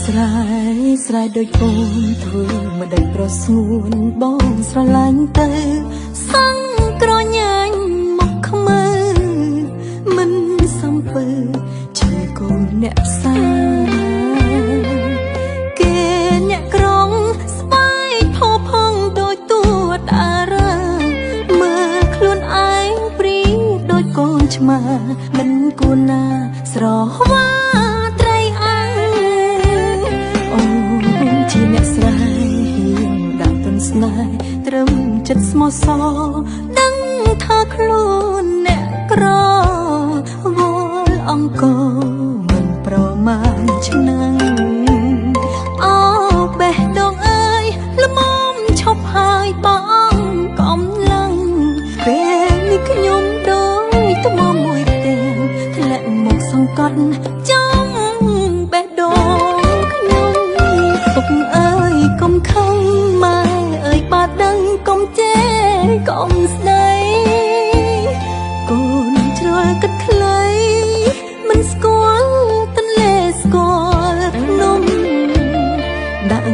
ស្រែស្រែដូចពូនធ្វើមិនដឹងប្រស្ងួនបងស្រឡាញ់ទៅសង្ក្រញ៉ាញ់មកខ្មើមិនសំពើជាកូនអ្នកផ្សារគេអ្នកក្រុងស្បែកផោផង់ដូចទួតអារាមើលខ្លួនឯងព្រីដូចកូនឆ្មាមិនគួរណាស្រវាត្រីអាំងអូនជាអ្នកស្រែដាក់ទុនស្នេហ៍ត្រឹមចិត្តស្មោះសរដឹងថាខ្លួនអ្នកក្រវល់អង្គមិនប្រមាណឆ្នាំអោបេះដូងអើយល្មមឈប់ហើយបងកំឡាំងពេលនេះខ្ញុំដូចថ្មមួយផ្ទាំងធ្លាក់មកសង្កត់ចំបេះដូងខ្ញុំពុកអើយកុំខឹងម៉ែអើយបាត់ដឹងកុំចេកុំស្ដីកូនជ្រុលគិតខ្លីមិនស្គាល់ទន្លេស្គាល់ភ្នំដាក់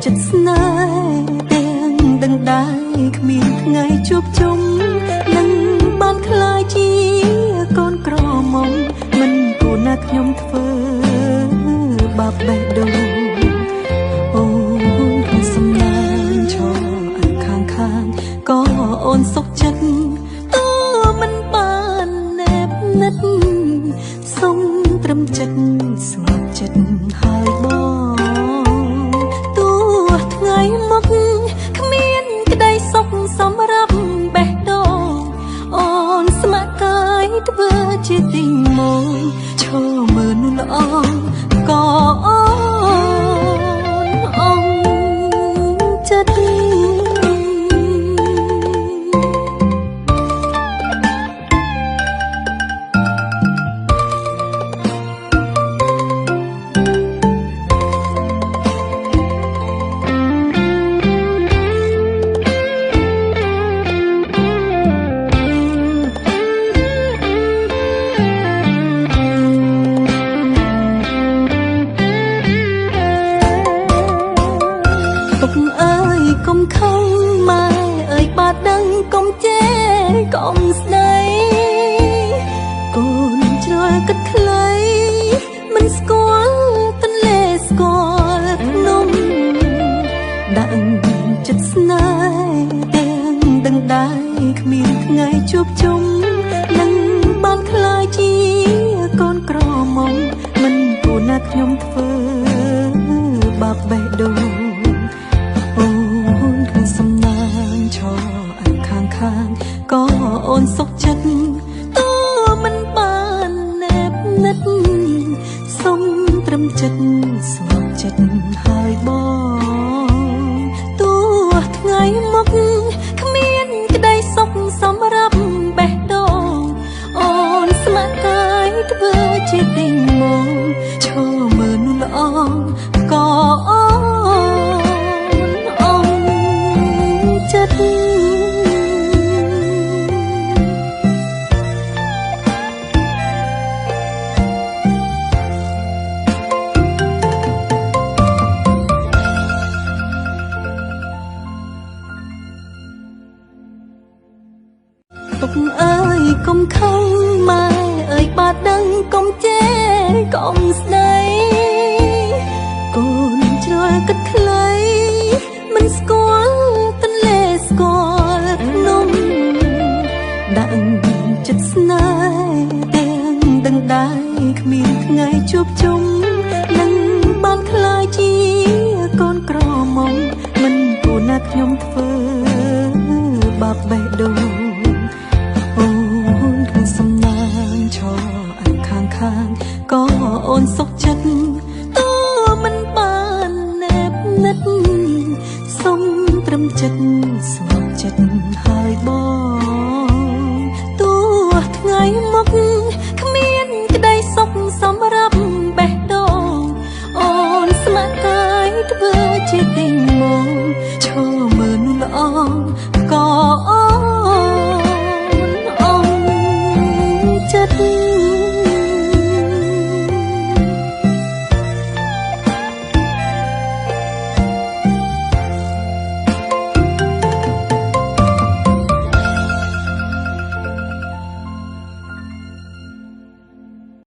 ចិត្តស្នេហ៍ទាំងដឹងដែរគ្មានថ្ងៃជួបជុំនឹងបានខ្លាយជាកូនក្រមុំមិនគួរណាខ្ញុំធ្វើបាបបេះដូងអូនក្នុងសំណាងឈរឲ្យខាងក៏អូនសុខចិត្តតើមិនបានណែបនិតសុំត្រឹមចិត្តស្ងប់ចិត្តហើយបងទោះថ្ងៃមកគ្មានក្តីសុខសម្រាប់បេះដូងអូនស្ម័គ្រកាយធ្វើជាទីមួយឈរមើលនោះល្អក៏អូនអងចិត្តពុកអើយកុំខឹងម៉ែអើយបាត់ដឹងកុំចេកុំស្ដីកូនជ្រុលគិតខ្លីមិនស្គាល់ទន្លេស្គាល់ភ្នំដាក់ចិត្តស្នេហ៍ទាំងដឹងដែរគ្មានថ្ងៃជួបជុំនឹងបានខ្លាយជាកូនក្រមុំមិនគួរណាខ្ញុំធ្វើបាបបេះដូងអូនក្នុងសំណាងឈរឲ្យខាងក៏អូនសុខចិត្តតើមិនបានណែបនិតសុំត្រឹមចិត្តស្ងប់ចិត្តហើយបងទោះថ្ងៃមកគ្មានក្តីសុខសម្រាប់បេះដូងអូនស្ម័គ្រកាយធ្វើជាទីមកឈរមើលនោះល្អក៏អូពុកអើយកុំខឹងម៉ែអើយបាត់ដឹងកុំចេកុំស្ដីកូនជ្រុលគិតខ្លីមិនស្គាល់ទន្លេស្គាល់ភ្នំដាក់ចិត្តស្នេហ៍ទាំងដឹងដែរគ្មានថ្ងៃជួបជុំនឹងបានខ្លាយជាកូនក្រមុំមិនគួរណាខ្ញុំធ្វើបាបបេះដូងអូនក្នុងសំណាងឈរឲ្យខាងក៏អូនសុខចិត្តតើមិនបានណែបនិតសុំត្រឹមចិត្តស្ងប់ចិត្តហើយបងទោះថ្ងៃមកគ្មានក្តីសុខសម្រាប់បេះដូងអូនស្ម័គ្រកាយធ្វើជាទីមកឈរមើលនោះល្អក៏